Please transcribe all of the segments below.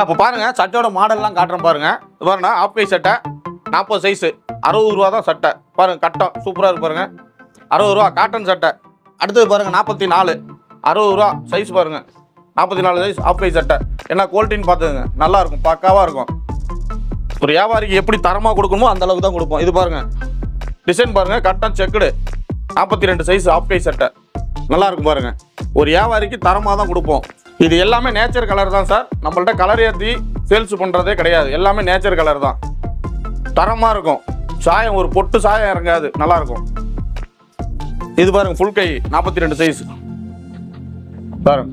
இப்போ பாருங்க சட்டையோட மாடல்லாம் காட்டுறேன் பாருங்க. பாருங்க ஆஃப் கை சட்டை 40 சைஸு 60 ரூபா தான் சட்டை. பாருங்க கட்டம் சூப்பராக இருக்கு பாருங்க. 60 ரூபா காட்டன் சட்டை. அடுத்தது பாருங்க 44 60 ரூபா சைஸ் பாருங்க. 44 சைஸ் ஆஃப் கை சட்டை. என்ன குவாலிட்டின்னு பார்த்துங்க, நல்லா இருக்கும், பக்காவாக இருக்கும். ஒரு வியாபாரிக்கு எப்படி தரமாக கொடுக்கணுமோ அந்த அளவுக்கு தான் கொடுப்போம். இது பாருங்க டிசைன் பாருங்க, கட்டம் செக்குடு 42 சைஸ் ஆஃப் கை சட்டை நல்லா இருக்கும் பாருங்க. ஒரு வியாபாரிக்கு தரமாக தான் கொடுப்போம். இது எல்லாமே நேச்சர் கலர் தான் சார். நம்மள்ட்ட கலர் ஏற்றி சேல்ஸ் பண்ணுறதே கிடையாது. எல்லாமே நேச்சர் கலர் தான், தரமாக இருக்கும். சாயம் ஒரு பொட்டு சாயம் இறங்காது, நல்லா இருக்கும். இது பாருங்க ஃபுல் கை 42 சைஸ் பாருங்க.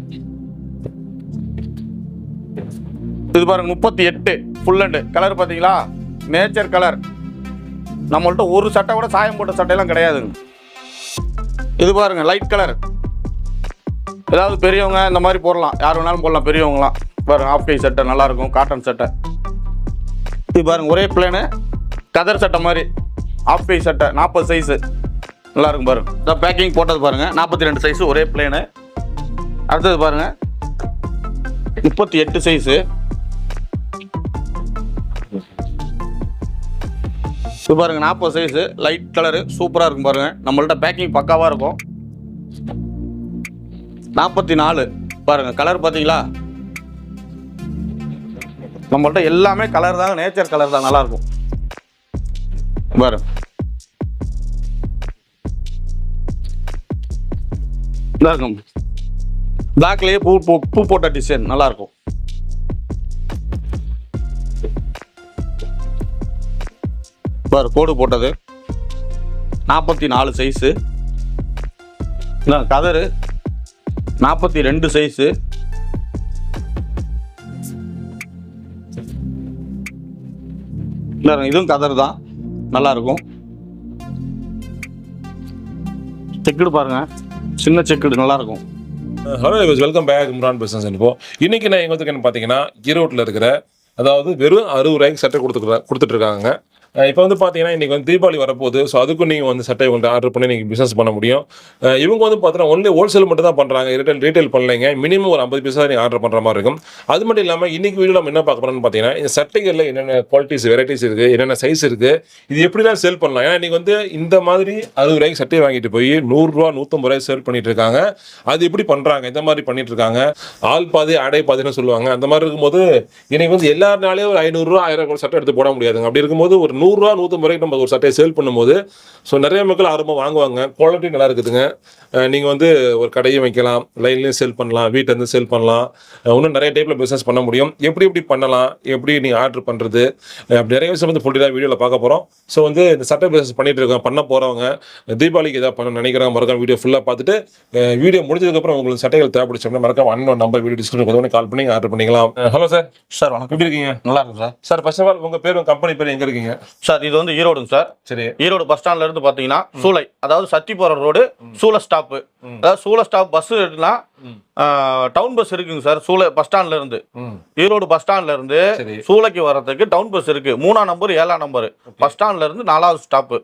இது பாருங்க 38 ஃபுல் அண்டு கலர் பார்த்தீங்களா, நேச்சர் கலர். நம்மள்ட்ட ஒரு சட்டை கூட சாயம் போட்ட சட்டையெல்லாம் கிடையாதுங்க. இது பாருங்க லைட் கலர், ஏதாவது பெரியவங்க இந்த மாதிரி போடலாம், யார் வேணாலும் போடலாம், பெரியவங்களாம். பாருங்க ஆஃப் கை சட்டை நல்லா இருக்கும், காட்டன் சட்டை. இது பாருங்க ஒரே பிளேனு கதர் சட்டை மாதிரி ஆஃப் கை சட்டை 40 சைஸு நல்லா இருக்கும் பாருங்க. இதான் பேக்கிங் போட்டது பாருங்க 42 சைஸு ஒரே பிளேனு. அடுத்தது பாருங்க 38 சைஸு. இது பாருங்க 40 சைஸு லைட் கலரு சூப்பராக இருக்கும் பாருங்க. நம்மள்ட்ட பேக்கிங் பக்காவாக இருக்கும். 44 பாருங்க கலர் பார்த்தீங்களா, நம்மள்ட்ட எல்லாமே கலர் தாங்க, நேச்சர் கலர் தான், நல்லா இருக்கும் பாருங்க. நல்லா இருக்கும், பிளாக்லேயே பூ போட்ட டிசைன் நல்லா இருக்கும். பாரு கோடு போட்டது 44 சைஸு. கதரு 42 சைஸு. இதுவும் கதர் தான், நல்லா இருக்கும். செக்குடு பாருங்க, சின்ன செக்குடு நல்லா இருக்கும். Hello welcome back Imran business info. இன்னைக்கு நான் எங்க வந்து பார்த்தீங்கன்னா ஈரோட்டில் இருக்கிற, அதாவது வெறும் 60 ரூபாய்க்கு சட்டை கொடுத்துட்டு இருக்காங்க. இப்போ வந்து பார்த்தீங்கன்னா இன்றைக்கி வந்து தீபாவளி வரப்போகுது. ஸோ அதுக்கும் நீங்கள் வந்து சட்டை வந்து ஆர்டர் பண்ணி நீங்கள் பிஸ்னஸ் பண்ண முடியும். இவங்க வந்து பார்த்தீங்கன்னா ஒன்லி ஹோல்சேல் மட்டும் தான் பண்ணுறாங்க, ரீட்டைல் பண்ணலைங்க. மினிமம் ஒரு 50 பீஸாக நீங்கள் ஆர்டர் பண்ணுற மாதிரி இருக்கும். அது மட்டும் இல்லாமல் இன்றைக்கி வீடியோ நம்ம என்ன பார்க்க போகிறோம்னு பார்த்தீங்கன்னா இந்த சட்டைகளில் என்னென்ன குவாலிட்டிஸ் வெரைட்டிஸ் இருக்குது, என்னென்ன சைஸ் இருக்குது, இது எப்படி தான் சேல் பண்ணலாம். ஏன்னா இன்றைக்கி வந்து இந்த மாதிரி 60 ரூபாய்க்கு சட்டையை வாங்கிட்டு போய் 100 ரூபா 150 ரூபாய் சேல் பண்ணிட்டு இருக்காங்க. அது எப்படி பண்ணுறாங்க, இந்த மாதிரி பண்ணிட்டு இருக்காங்க. ஆள் பாதி அடை பாதின்னு சொல்லுவாங்க. அந்த மாதிரி இருக்கும்போது இன்றைக்கி வந்து எல்லாருனாலே ஒரு 500 ரூபா 1000 ரூபா சட்டை எடுத்து போட முடியாதுங்க. அப்படி இருக்கும்போது ஒரு 100 ரூபா 150 ரூபாய்க்கு நம்ம ஒரு சட்டையை சேல் பண்ணும்போது ஸோ நிறைய மக்கள் ஆர்வமாக வாங்குவாங்க. குவாலிட்டி நல்லா இருக்குதுங்க. நீங்கள் வந்து ஒரு கடையும் வைக்கலாம், லைன்லேயும் சேல் பண்ணலாம், வீட்டிலேருந்து சேல் பண்ணலாம். இன்னும் நிறைய டைப்பில் பிஸ்னஸ் பண்ண முடியும். எப்படி பண்ணலாம், எப்படி நீங்கள் ஆர்டர் பண்ணுறது, அப்படி நிறைய விஷயம் வந்து ஃபுல்லாக வீடியோவில் பார்க்க போகிறோம். ஸோ வந்து இந்த சட்டை பிஸ்னஸ் பண்ணிட்டு இருக்கோம், பண்ண போகிறவங்க, தீபாவளிக்கு எதாவது பண்ண நினைக்கிறாங்க, மறக்காம வீடியோ ஃபுல்லாக பார்த்துட்டு வீடியோ முடிஞ்சதுக்கப்புறம் உங்களுக்கு சட்டைகள் தேவைப்படுச்சோம்னா மறக்காம அண்ணன் நம்பர் வீடியோ டிஸ்கிரிப்ஷன் கால் பண்ணி ஆர்டர் பண்ணிக்கலாம். Hello sir. சார் வணக்கம், எப்படி இருக்கீங்க? நல்லா இருக்கும் sir. Sir first of all உங்கள் பேர், கம்பெனி பேர், எங்கே இருக்கீங்க சார்? இது வந்து ஈரோடுங்க சார். சரி. ஈரோடு பஸ் ஸ்டாண்ட்ல இருந்து பாத்தீங்கன்னா சூளை, அதாவது சத்தி போற ரோடு சூளை ஸ்டாப்பு. அதாவது சூளை ஸ்டாப் பஸ் இருக்குன்னா டவுன் பஸ் இருக்குங்க சார். சூளை பஸ் ஸ்டாண்ட்ல இருந்து, ஈரோடு பஸ் ஸ்டாண்ட்ல இருந்து சூளைக்கு வர்றதுக்கு டவுன் பஸ் இருக்கு. 3ஆம் நம்பர் 7ஆம் நம்பர் பஸ் ஸ்டாண்ட்ல இருந்து 4வது ஸ்டாப்பு.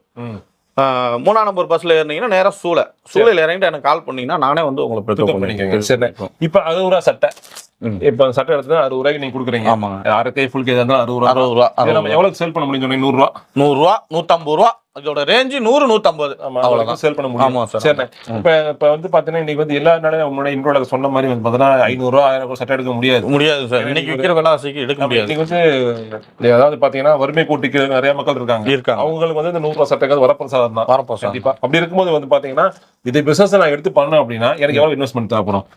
3ஆம் நம்பர் பஸ்ல ஏறினீங்கன்னா நேரா சூளையில இறங்கிட்டு எனக்கு கால் பண்ணீங்கன்னா நானே வந்து உங்களை பிக்கப் பண்ணிக்கிறேன். சரி. இப்போ 60 ரூபா சட்டை, இப்போ சட்டை எடுத்து 60 ரூபாய்க்கு நீங்க கொடுக்குறீங்க. ஆமாங்க. அரை கை ஃபுல் கை இருந்தாலும் 60 ரூபா. நம்ம எவ்வளவு சேல் பண்ண முடியும் சொன்னீங்க? 100 ரூபா 150 ரூபா. இதோட ரேஞ்சு 100 150 அவ்வளவுதான் சேல் பண்ண முடியும். ஆமா சார். சரி. இப்போ வந்து பாத்தீங்கன்னா இன்னைக்கு வந்து எல்லா நாளையும் உங்களோட இன்ட்ரோல சொன்ன மாதிரி வந்து பாத்தீங்கன்னா 500 ரூபா 1000 ரூபா சட்டை எடுக்க முடியாது சார். இன்னைக்கு விற்கிற விலைவாசிக்கு எடுக்க முடியாது. இன்னைக்கு வந்து அதாவது பாத்தீங்கன்னா வறுமை கூட்டிக்கு நிறைய மக்கள் இருக்காங்க. அவங்களுக்கு வந்து இந்த 100 ரூபா சட்டைக்கு வரப்பிரசாதம் தான். கண்டிப்பா. அப்படி இருக்கும்போது வந்து பாத்தீங்கன்னா இது பிசினஸ் நான் எடுத்து பண்ணேன் அப்படின்னா எனக்கு எவ்வளவு இன்வெஸ்ட்மெண்ட் தேவைப்படும்?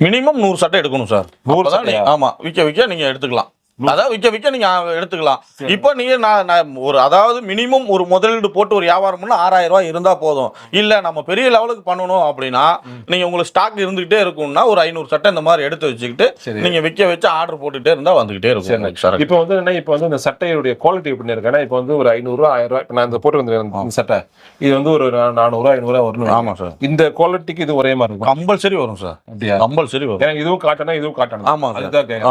மினிமம் 100 சட்டை எடுக்கணும் சார். 100 சட்டை. ஆமா, விற்க நீங்க எடுத்துக்கலாம். அதாவது விற்க நீங்க எடுத்துக்கலாம். இப்போ நீங்க நான் ஒரு, அதாவது மினிமம் ஒரு முதலீடு போட்டு ஒரு வியாபாரம் பண்ணா 6000 ரூபாய் இருந்தா போதும். இல்ல நம்ம பெரிய லெவலுக்கு பண்ணணும் அப்படின்னா நீங்க உங்களுக்கு ஸ்டாக் இருந்துகிட்டே இருக்கும்னா ஒரு 500 சட்டை இந்த மாதிரி எடுத்து வச்சுக்கிட்டு நீங்க விற்க வச்சு ஆர்டர் போட்டுட்டே இருந்தா வந்துகிட்டே இருக்கும் சார். இப்போ வந்து என்ன, இப்போ வந்து இந்த சட்டையுடைய குவாலிட்டி எப்படி இருக்குன்னா, இப்போ வந்து ஒரு 500 ரூபா 1000 ரூபாய் நான் இந்த போட்டு வந்து சட்டை இது வந்து ஒரு 400 ரூபா 500 ரூபா வரணும். ஆமா சார். இந்த குவாலிட்டிக்கு இது ஒரே மாதிரி இருக்கும். கம்பல்சரி வரும் சார். அப்படியா? கம்பல்சரி வரும். இதுவும் காட்டணும் இதுவும் காட்டணும். ஆமா,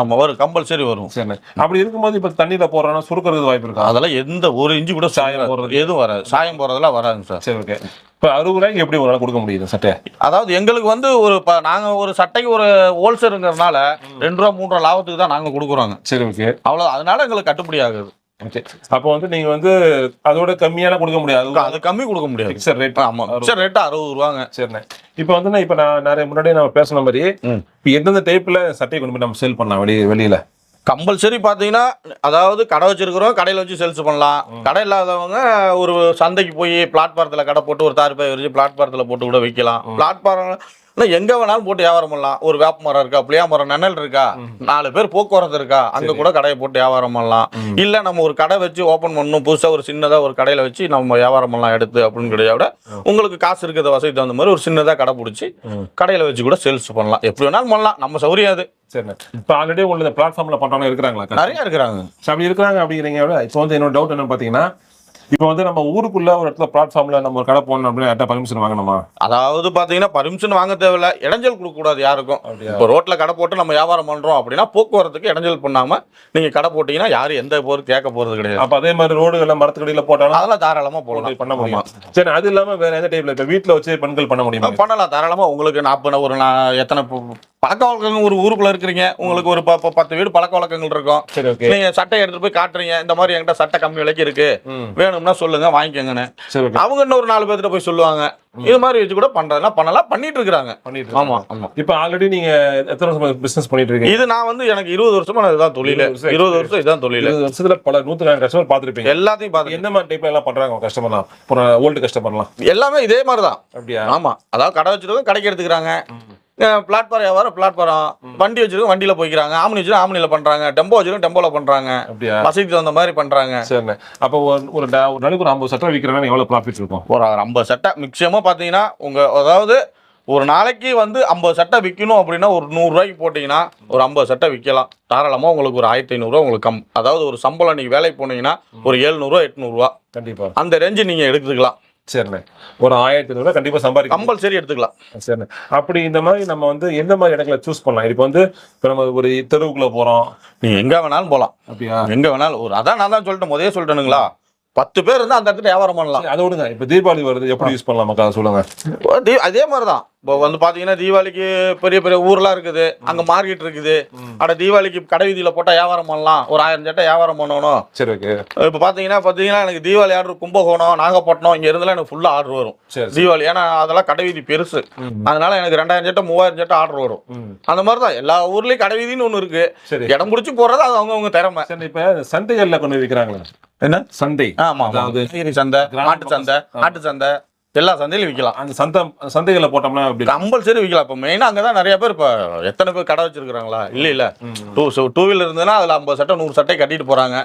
ஆமா வரும், கம்பல்சரி வரும். சரிண்ணே. அப்படி இருக்கும்போது இப்ப தண்ணியில போடுறோம்னா சுருக்கிறது வாய்ப்பு இருக்கா? அதெல்லாம் எந்த ஒரு இன்ச்சு கூட சாயம் போடுறது எதுவும் வராது. சாயம் போறதெல்லாம் வராதுங்க சார். சரி, ஓகே. இப்ப 60 ரூபாய்க்கு எப்படி ஒரு நாள் கொடுக்க முடியுது சட்டை? அதாவது எங்களுக்கு வந்து நாங்க ஒரு சட்டைக்கு ஒரு ஹோல்சேலுங்கிறதுனால 2 ரூபா 3 ரூபா லாபத்துக்கு தான் நாங்க கொடுக்குறோங்க. சரி, ஓகே. அவ்வளவு, அதனால எங்களுக்கு கட்டுப்படி ஆகுது. ஓகே. அப்போ வந்து நீங்க வந்து அதோட கம்மியான கொடுக்க முடியாது. அது கம்மி கொடுக்க முடியாது. Fixed rate. ஆமா, ஃபிக்ஸட் ரேட் 60 ரூபாங்க. சரிண்ணே. இப்போ வந்து இப்ப நான் நிறைய முன்னாடி நம்ம பேசின மாதிரி இப்போ எந்தெந்த டைப்ல சட்டையை கொண்டு போய் நம்ம சேல் பண்ணலாம் வெளியில? கம்பல்சரி பார்த்தீங்கன்னா, அதாவது கடை வச்சிருக்கிறோம், கடையில் வச்சு சேல்ஸ் பண்ணலாம். கடை இல்லாதவங்க ஒரு சந்தைக்கு போய் பிளாட்பாரத்தில் கடை போட்டு ஒரு தார் பை வச்சு பிளாட்பாரத்தில் போட்டு கூட விற்கலாம். பிளாட்பாரம் எங்க வேணாலும் போட்டு வியாபாரம் பண்ணலாம். ஒரு வேப்ப மரம் இருக்கா, புளியா மரம், நிழல் இருக்கா, 4 பேர் போக்குவரத்து இருக்கா, அங்க கூட கடையை போட்டு வியாபாரம் பண்ணலாம். இல்ல நம்ம ஒரு கடை வச்சு ஓபன் பண்ணணும், புதுசா ஒரு சின்னதா ஒரு கடையில வச்சு நம்ம வியாபாரம் பண்ணலாம் எடுத்து அப்படின்னு கிடையாது. உங்களுக்கு காசு இருக்கிற வசதி தகுந்த மாதிரி ஒரு சின்னதா கடை பிடிச்சி கடையில வச்சு கூட சேல்ஸ் பண்ணலாம். எப்படி வேணாலும் பண்ணலாம், நம்ம சௌரியம் அது. சரிண்ணே. இப்போ ஆல்ரெடி உங்களுக்கு பிளாட்ஃபார்ம்ல பண்றவங்க இருக்கிறாங்களா? நிறைய இருக்கிறாங்க. அப்படி இருக்கிறாங்க அப்படிங்கிறீங்க. இப்போ வந்து என்னோட டவுட் என்னன்னு பாத்தீங்கன்னா, இப்போ வந்து நம்ம ஊருக்குள்ள ஒரு இடத்துல பிளாட்ஃபார்ம்ல நம்ம ஒரு கடை போடணும் அப்படின்னு யார்ட்ட பர்மிஷன் வாங்கணுமா? அதாவது பாத்தீங்கன்னா பர்மிஷன் வாங்க தேவையில்ல, இடைஞ்சல் கொடுக்க கூடாது யாருக்கும். இப்போ ரோட்ல கடை போட்டு நம்ம வியாபாரம் பண்றோம் அப்படின்னா போக்குவரத்துக்கு இடைஞ்சல் பண்ணாம நீங்க கடை போட்டீங்கன்னா யாரும் எந்த போறது கேட்க போறது கிடையாது. அப்ப அதே மாதிரி ரோடுகள்ல மரத்துக்கடியில போட்டாலும் அதெல்லாம் தாராளமா போடலாம், பண்ண முடியும். சரி, அது இல்லாம வேற எந்த டைப்ல இப்ப வீட்டுல வச்சு பெண்கள் பண்ண முடியுமா? பண்ணலாம் தாராளமா. உங்களுக்கு 40 எத்தனை பழக்க வழக்கங்கள் ஒரு ஊருக்குள்ள இருக்கிறீங்க, உங்களுக்கு ஒரு 10 வீடு பழக்க வழக்கங்கள் இருக்கும். சரி, ஓகே. நீங்க சட்டை எடுத்துட்டு போய் காட்டுறீங்க, இந்த மாதிரி என்கிட்ட சட்டை கம்மி விலைக்கு இருக்கு, வேணும்னா சொல்லுங்க வாங்கிக்கோங்கன்னு. அவங்க இன்னும் ஒரு 4 பேர்கிட்ட போய் சொல்லுவாங்க. இது மாதிரி வச்சு கூட பண்றதுனா பண்ணலாம், பண்ணிட்டு இருக்காங்க. ஆமா ஆமா. இப்ப ஆல்ரெடி நீங்க எத்தனை வருஷமா பிசினஸ் பண்ணிட்டு இருக்கீங்க? இது நான் வந்து எனக்கு 20 வருஷமா இதுதான் தொழில். 20 வருஷம் இதுதான் தொழில். 20 வருஷத்துல பல நூற்றுக்கணக்கான கஸ்டமர் பார்த்துருப்பீங்க. எல்லாத்தையும் பார்த்து எந்த மாதிரி டைப்ல எல்லாம் பண்றாங்க கஸ்டமர்லாம்? ஓல்டு கஸ்டமர்லாம் எல்லாமே இதே மாதிரி தான். அப்படியா? ஆமா, அதாவது கடை வச்சிருக்கோம், கடைக்கு எடுத்துக்கிறாங்க. பிளாட்பாரம் வியாபாரம் பிளாட்பாரம், வண்டி வச்சிருக்கோம், வண்டியில போய்க்கிறாங்க, ஆம்னி வச்சிருக்கோம், ஆம்னில பண்றாங்க, டெம்போ வச்சிருக்கோம், டெம்போல பண்றாங்க. அப்படியா? வசதிக்கு தகுந்த மாதிரி பண்றாங்க. சரிண்ணே. அப்போ ஒரு நாளைக்கு ஒரு 50 சட்டை விற்கிறேன்னா எவ்வளவு ப்ராஃபிட் இருக்கும்? ஒரு 50 சட்டை மிக்சியமா பாத்தீங்கன்னா அதாவது ஒரு நாளைக்கு வந்து 50 சட்டை விற்கணும் அப்படின்னா ஒரு 100 ரூபாய்க்கு போட்டீங்கன்னா ஒரு 50 சட்டை விற்கலாம் தாராளமா. உங்களுக்கு ஒரு 1500 ரூபா உங்களுக்கு அதாவது ஒரு சம்பளம் நீங்க வேலைக்கு போனீங்கன்னா ஒரு 700 ரூபா 800 ரூபா கண்டிப்பா அந்த ரேஞ்சு நீங்க எடுத்துக்கலாம். சரிண்ணே. ஒரு 1500 ரூபாய் கண்டிப்பா சம்பாதிக்க கம்பல்சரி எடுத்துக்கலாம். சரிண்ணே. அப்படி இந்த மாதிரி நம்ம வந்து எந்த மாதிரி இடங்களை சூஸ் பண்ணலாம்? இப்போ வந்து இப்போ நம்ம ஒரு தெருவுக்குள்ள போறோம், நீங்க எங்க வேணாலும் போகலாம். அப்படியா? எங்க வேணாலும் அதான் நான் தான் சொல்லிட்டேன், முதலே சொல்லிட்டேனுங்களா, 10 பேர் இருந்தா அந்த இடத்துல வியாபாரம் பண்ணலாம். அதை விடுங்க. இப்போ தீபாவளி வருது, எப்படி யூஸ் பண்ணலாம் மக்கா சொல்லுங்க. அதே மாதிரிதான். இப்போ வந்து பாத்தீங்கன்னா தீபாவளிக்கு பெரிய பெரிய ஊர்லாம் இருக்குது, அங்க மார்க்கெட் இருக்குது. தீபாவளிக்கு கடை வீதியில போட்டா வியாபாரம் பண்ணலாம், ஒரு 1000 சட்டை வியாபாரம் பண்ணணும். சரி, ஓகே. இப்போ பாத்தீங்கன்னா எனக்கு தீபாவளி ஆர்டர் கும்பகோணம், நாகப்பட்டினம் இங்க இருந்தெல்லாம் எனக்கு ஃபுல்லா ஆர்டர் வரும் தீபாவளி. ஏன்னா அதெல்லாம் கடை வீதி பெருசு, அதனால எனக்கு 2000 சட்டை 3000 சட்டை ஆர்டர் வரும். அந்த மாதிரிதான் எல்லா ஊர்லயும் கடை வீதின்னு ஒண்ணு இருக்கு. இடம் பிடிச்சி போறது அது அவங்க திறமை. இப்ப சந்தைகள்ல கொண்டு விற்கிறாங்களா? என்ன சந்தை? ஆமா, சந்தை, மாட்டு சந்தை, ஆட்டு சந்தை, எல்லா சந்தையிலும் விற்கலாம். அந்த சந்தைகளை போட்டோம்னா கம்பல்சரி விற்கலாம். இப்போ மெயினா அங்கதான் நிறைய பேர், இப்ப எத்தனை பேர் கடை வச்சிருக்காங்களா? இல்ல டூ வீலர் இருந்ததுன்னா அதுல 50 சட்டை 100 சட்டை கட்டிட்டு போறாங்க,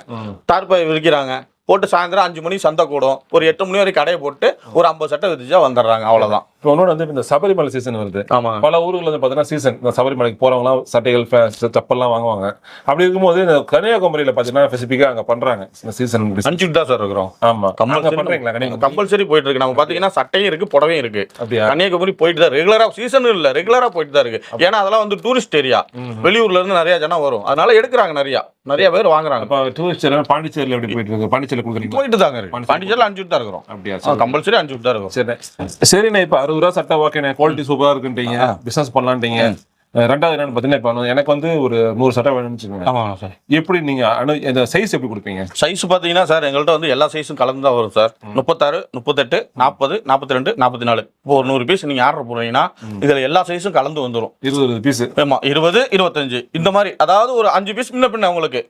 தார்பாய் விற்கிறாங்க. போட்டு சாயந்தரம் 5 மணி சந்தை கூடும், ஒரு 8 மணி வரைக்கும் கடையை போட்டு ஒரு 50 சட்டை வித்துச்சா வந்துடுறாங்க, அவ்வளவுதான். இப்போ ஒன்னோட வந்து இந்த சபரிமலை சீசன் வருது. ஆமா, பல ஊர்கள் வந்து பாத்தீங்கன்னா சீசன் இந்த சபரிமலைக்கு போறவங்கலாம் சட்டைகள் செப்பல்லாம் வாங்குவாங்க. அப்படி இருக்கும்போது இந்த கன்னியாகுமரியில பாத்தீங்கன்னா ஸ்பெசிபிக்கா அங்க பண்றாங்க இந்த சீசன். அஞ்சுட்டு தான் சார் இருக்கிறோம். ஆமா, பண்றீங்களா? கம்பல்சரி போயிட்டு இருக்கு. நம்ம பாத்தீங்கன்னா சட்டையும் இருக்கு, புடவையும் இருக்கு. அப்படியா? கன்னியாகுமரி போயிட்டு தான் ரெகுலரா, சீசன் இல்ல ரெகுலரா போயிட்டு தான் இருக்கு. ஏன்னா அதெல்லாம் வந்து டூரிஸ்ட் ஏரியா, வெளியூர்ல இருந்து நிறைய ஜனம் வரும், அதனால எடுக்கிறாங்க, நிறைய பேர் வாங்குறாங்க. டூரிஸ்ட் பாண்டிச்சேரியில எப்படி போயிட்டு இருக்கு? பாண்டிச்சேரியில கொடுக்குறீங்க? போயிட்டு தாங்க இருக்கு. பாண்டிச்சேரியில 5 தான் இருக்கிறோம். அப்படியா? கம்பல்சரி 5 தான் இருக்கும். சரிண்ணே. இப்ப 60 ரூபா சட்டை ஓகே, குவாலிட்டி சூப்பரா இருக்குன்றீங்க, பிசினஸ் பண்ணலான்றீங்க. ரெண்டாவது என்னன்னு பாத்தீங்கன்னா, இப்போ எனக்கு வந்து ஒரு 100 சட்டை வேணும்னு வச்சுக்கோங்க. ஆமா சார். எப்படி நீங்க இந்த சைஸ் எப்படி கொடுப்பீங்க? சைஸ் பாத்தீங்கன்னா சார் எங்கள்கிட்ட வந்து எல்லா சைஸும் கலந்து தான் வரும் சார். 36, 38, 40, 42, 44. இப்போ ஒரு 100 பீஸ் நீங்க ஆர்டர் போடுறீங்கன்னா இதுல எல்லா சைஸும் கலந்து வந்துடும். 20 பீஸ். ஆமா, 20, 25 இந்த மாதிரி. அதாவது ஒரு 5 பீஸ் முன்ன பின்ன உங்களுக்கு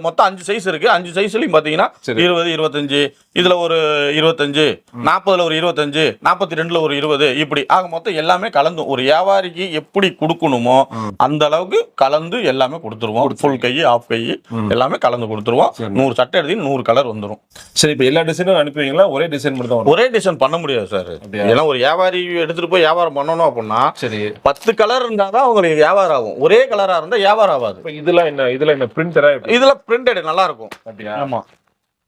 மொத்தம் 5 சைஸ் இருக்கு. 5 சைஸ்லயும் பாத்தீங்கன்னா 20, 25, இதுல ஒரு 25, 40ல ஒரு 25, 42ல ஒரு 20, இப்படி ஆக மொத்தம் எல்லாமே கலந்து ஒரு வியாபாரிக்கு எப்படி கொடுக்கணுமோ அந்த அளவுக்கு கலந்து எல்லாமே கொடுத்துருவோம். ஃபுல் கை, ஆஃப் கை எல்லாமே கலந்து கொடுத்துருவோம். 100 சட்டை எடுத்து 100 கலர் வந்துடும். சரி, இப்போ எல்லா டிசைனும் அனுப்புவீங்களா? ஒரே டிசைன் மட்டும் தான்? ஒரே டிசைன் பண்ண முடியாது சார். ஏன்னா ஒரு வியாபாரி எடுத்துட்டு போய் வியாபாரம் பண்ணணும் அப்படின்னா 10 கலர் இருந்தாதான் உங்களுக்கு வியாபாரம் ஆகும். ஒரே கலரா இருந்தா வியாபாரம் ஆகாது. இதுல என்ன பிரிண்டரா? இதுல பிரிண்டட் நல்லா இருக்கும். அப்படியா? ஆமா,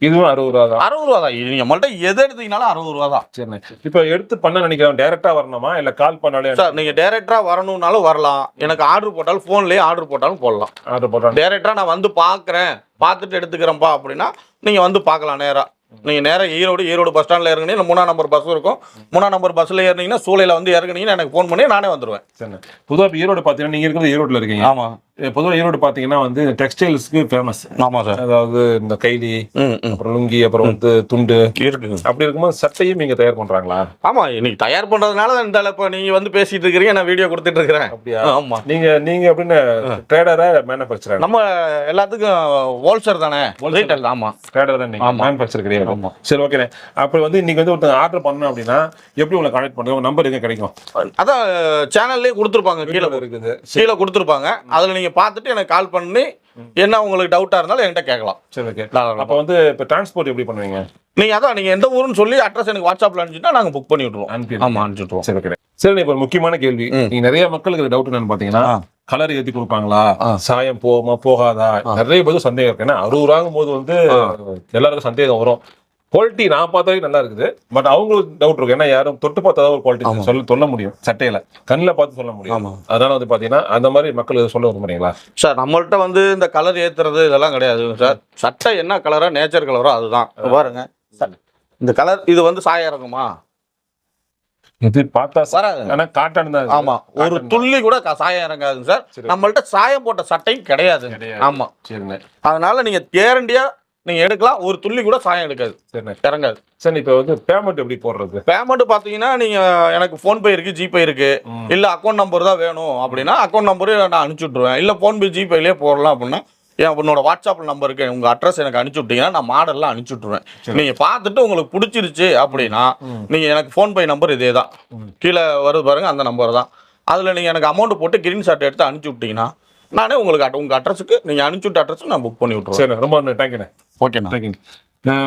இதுவும் 60 ரூபா தான். 60 ரூபா தான். நீங்க நம்மள்ட்ட எது எடுத்தீங்கனாலும் 60 ரூபா தான். சரிண்ணே. இப்போ எடுத்து பண்ண நினைக்கிறேன் டைரக்டா வரணுமா இல்ல கால் பண்ணாலே? சார் நீங்க டைரக்டா வரணும்னாலும் வரலாம், எனக்கு ஆர்டர் போட்டாலும் போன்லயே ஆர்டர் போட்டாலும் போடலாம். ஆர்டர் போடுறேன். டைரக்டா நான் வந்து பாக்குறேன், பார்த்துட்டு எடுத்துக்கிறேன்ப்பா அப்படின்னா நீங்க வந்து பார்க்கலாம். நேரா நீங்க நேரா ஈரோடு பஸ் ஸ்டாண்ட்ல இறங்குனீங்க, 3ஆம் நம்பர் பஸ் இருக்கும், 3ஆம் நம்பர் பஸ்ல ஏறினீங்கன்னா சூளையில வந்து இறங்குனீங்கன்னா எனக்கு ஃபோன் பண்ணி நானே வந்துருவேன். சரிண்ணே. பொதுவா இப்போ ஈரோடு பாத்தீங்கன்னா நீங்க இருக்கிறது ஈரோடுல இருக்கீங்க. ஆமா. பொதுவாக ஈரோடு பாத்தீங்கன்னா வந்து டெக்ஸ்டைல்ஸ்க்கு ஃபேமஸ். ஆமா சார். அதாவது இந்த கைலி, அப்புறம் லுங்கி, அப்புறம் வந்து துண்டு இருக்குங்க. அப்படி இருக்கும்போது சட்டையும் நீங்க தயார் பண்றாங்களா? ஆமா, இன்னைக்கு தயார் பண்றதுனால இந்த இப்ப நீங்க வந்து பேசிட்டு இருக்கிறீங்க, நான் வீடியோ கொடுத்துட்டு இருக்கிறேன். அப்படியா? ஆமா. நீங்க அப்படின்னு ட்ரேடரா மேனுஃபேக்சரர்? நம்ம எல்லாத்துக்கும் ஹோல்சேல் தானே, ரீட்டைல். ஆமா, ட்ரேடர் தான். நீங்க மேனுஃபேக்சர் கிடையாது. ஆமா. சரி, ஓகே. அப்படி வந்து இன்னைக்கு வந்து ஒருத்தங்க ஆர்டர் பண்ணணும் அப்படின்னா எப்படி உங்களை கான்டாக்ட் பண்ணுங்க? உங்க நம்பர் எங்க கிடைக்கும்? அதான் சேனல்லே கொடுத்துருப்பாங்க, கீழே இருக்குது, கீழே கொடுத்துருப்பாங்க. அதுல நீங்க பார்த்துட்டு எனக்கு கால் பண்ணி என்ன உங்களுக்கு டவுட்டா இருந்தாலும் என்கிட்ட கேட்கலாம். சரி, ஓகே. அப்போ வந்து இப்போ டிரான்ஸ்போர்ட் எப்படி பண்ணுவீங்க? நீங்க அதான் நீங்க எந்த ஊருன்னு சொல்லி அட்ரஸ் எனக்கு வாட்ஸ்அப்ல அனுப்பிச்சுட்டா நாங்க புக் பண்ணி விட்டுருவோம். ஆமா, அனுப்பிச்சுட்டுருவோம். சரி, ஓகே. சரி, இப்போ ஒரு முக்கியமான கேள்வி. நீங்க நிறைய மக்களுக்கு டவுட் என்னன்னு பாத்தீங்கன்னா, கலர் ஏத்தி கொடுப்பாங்களா, சாயம் போகுமா போகாதா, நிறைய பேருக்கு சந்தேகம் இருக்கு. ஏன்னா 60 ரூபாங்கும் போது வந்து எல்லாருக்கும் சந்தேகம் வரும். குவாலிட்டி நான் பார்த்தாவே நல்லா இருக்குது, பட் அவங்களுக்கு டவுட் இருக்கு. ஏன்னா யாரும் தொட்டு பார்த்தா ஒரு குவாலிட்டி சொல்ல முடியும், சட்டையில கண்ணில் பார்த்து சொல்ல முடியும். அதனால வந்து பாத்தீங்கன்னா அந்த மாதிரி மக்கள் சொல்ல விரும்புறீங்களா? சார் நம்மள்ட்ட வந்து இந்த கலர் ஏத்துறது இதெல்லாம் கிடையாது சார். சட்டை என்ன கலரோ, நேச்சர் கலரோ அதுதான். பாருங்க, இந்த கலர் இது வந்து சாயம் இறங்குமா? இது பார்த்தா வராது. ஆனா காட்டன் தான். ஆமா, ஒரு துள்ளி கூட சாயம் இறங்காதுங்க சார். நம்மள்ட்ட சாயம் போட்ட சட்டையும் கிடையாது. ஆமா, சரிண்ணே. அதனால நீங்க கேரண்டியா நீங்க எடுக்கலாம், ஒரு துள்ளி கூட சாயம் எடுக்காது, இறங்காது. சரி, இப்போ வந்து பேமெண்ட் எப்படி போடுறது? பேமெண்ட் பாத்தீங்கன்னா நீங்க எனக்கு போன்பே இருக்கு, ஜிபே இருக்கு, இல்ல அக்கௌண்ட் நம்பர் தான் வேணும் அப்படின்னா அக்கௌண்ட் நம்பரு நான் அனுப்பிச்சு விட்டுருவேன். இல்ல போன்பே ஜிபேலயே போடலாம் அப்படின்னா என்னோட வாட்ஸ்அப் நம்பருக்கு உங்க அட்ரஸ் எனக்கு அனுப்பிச்சு விட்டீங்கன்னா நான் மாடல்லாம் அனுப்பிச்சு விட்டுருவேன். நீங்க பார்த்துட்டு உங்களுக்கு பிடிச்சிருச்சு அப்படின்னா நீங்க எனக்கு போன்பே நம்பர் இதே தான், கீழே வருது பாருங்க, அந்த நம்பர் தான். அதுல நீங்க எனக்கு அமௌண்ட் போட்டு கிரீன் ஷாட் எடுத்து அனுப்பிச்சு விட்டீங்கன்னா நானே உங்களுக்கு உங்க அட்ரஸுக்கு நீங்க அனுப்பிச்சு விட்ட அட்ரஸ் நான் புக் பண்ணி விட்டுருவேன். சரி, ரொம்ப தேங்க்யூண்ணே. ஓகேண்ணா, தேங்க்யூ.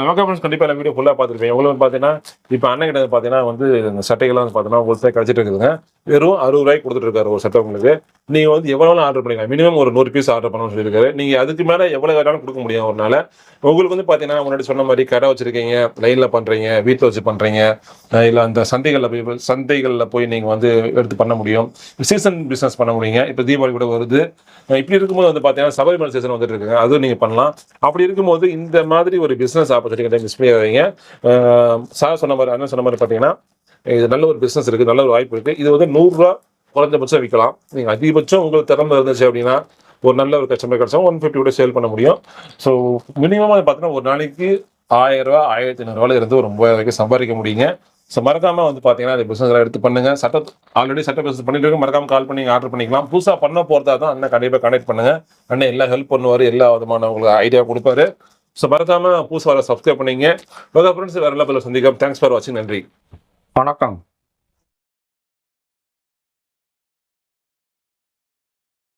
ஓகே ஃப்ரெண்ட்ஸ், கண்டிப்பாக எல்லா வீடியோ ஃபுல்லாக பார்த்துருப்பேன். எவ்வளோ பார்த்தீங்கன்னா இப்போ அண்ணன் கிட்ட பார்த்தீங்கன்னா வந்து இந்த சட்டைகள்லாம் வந்து பார்த்தீங்கன்னா உங்களுக்கு கிடச்சிட்டு இருக்குதுங்க. வெறும் 60 ரூபாய்க்கு கொடுத்துட்டு இருக்காரு ஒரு சட்டை. உங்களுக்கு நீங்கள் வந்து எவ்வளோ ஆர்டர் பண்ணிக்கலாம், மினிமம் ஒரு 100 பீஸ் ஆர்டர் பண்ணணும்னு சொல்லியிருக்காரு. நீங்கள் அதுக்கு மேலே எவ்வளோ வேணாலும் கொடுக்க முடியும் ஒரு நாள். உங்களுக்கு வந்து பார்த்தீங்கன்னா முன்னாடி சொன்ன மாதிரி கடை வச்சிருக்கீங்க, லைனில் பண்ணுறீங்க, வீட்டில் வச்சு பண்ணுறீங்க, இல்லை அந்த சந்தைகளில் போய் நீங்கள் வந்து எடுத்து பண்ண முடியும். சீசன் பிஸ்னஸ் பண்ண முடியுங்க. இப்போ தீபாவளி கூட வருது. இப்படி இருக்கும்போது வந்து பார்த்தீங்கன்னா சபரிமலை சீசன் வந்துட்டு இருக்குங்க, அதுவும் நீங்கள் பண்ணலாம். அப்படி இருக்கும்போது இந்த மாதிரி ஒரு பிஸ்னஸ் ஆப்பர்ச்சுனிட்டி மிஸ் பண்ணிடாதீங்க. சார் சொன்ன மாதிரி, அண்ணன் சொன்ன மாதிரி பார்த்தீங்கன்னா இது நல்ல ஒரு பிஸ்னஸ் இருக்குது, நல்ல ஒரு வாய்ப்பு இருக்குது. இது வந்து 100 ரூபா குறைஞ்சபட்சம் விற்கலாம். நீங்கள் அதிகபட்சம் உங்களுக்கு திறமை இருந்துச்சு அப்படின்னா ஒரு நல்ல ஒரு கஸ்டமர் கிடைச்சா 150 கூட சேல் பண்ண முடியும். ஸோ மினிமம் பார்த்தீங்கன்னா ஒரு நாளைக்கு 1000 ரூபா 1500 ரூபாயில இருந்து ஒரு 30,000 வரைக்கும் சம்பாதிக்க முடியுங்க. ஸோ மறக்காம வந்து பார்த்தீங்கன்னா அந்த பிஸ்னஸ் எடுத்து பண்ணுங்க. ஆல்ரெடி சட்ட பிஸ்னஸ் பண்ணிட்டு இருக்கு, மறக்காம கால் பண்ணி ஆர்டர் பண்ணிக்கலாம். புதுசாக பண்ண போகிறதா தான் அண்ணன் கண்டிப்பாக கனெக்ட் பண்ணுங்க. அண்ணன் எல்லாம் ஹெல்ப் பண்ணுவார், எல்லா விதமான உங்களுக்கு ஐடியா கொடுப்பாரு. ஸோ மறக்காம புதுசாக வர சப்ஸ்கிரைப் பண்ணீங்க. ஃப்ரெண்ட்ஸ் வேற எல்லா சந்திக்கலாம். தேங்க்ஸ் ஃபார் வாட்சிங். நன்றி, வணக்கம்.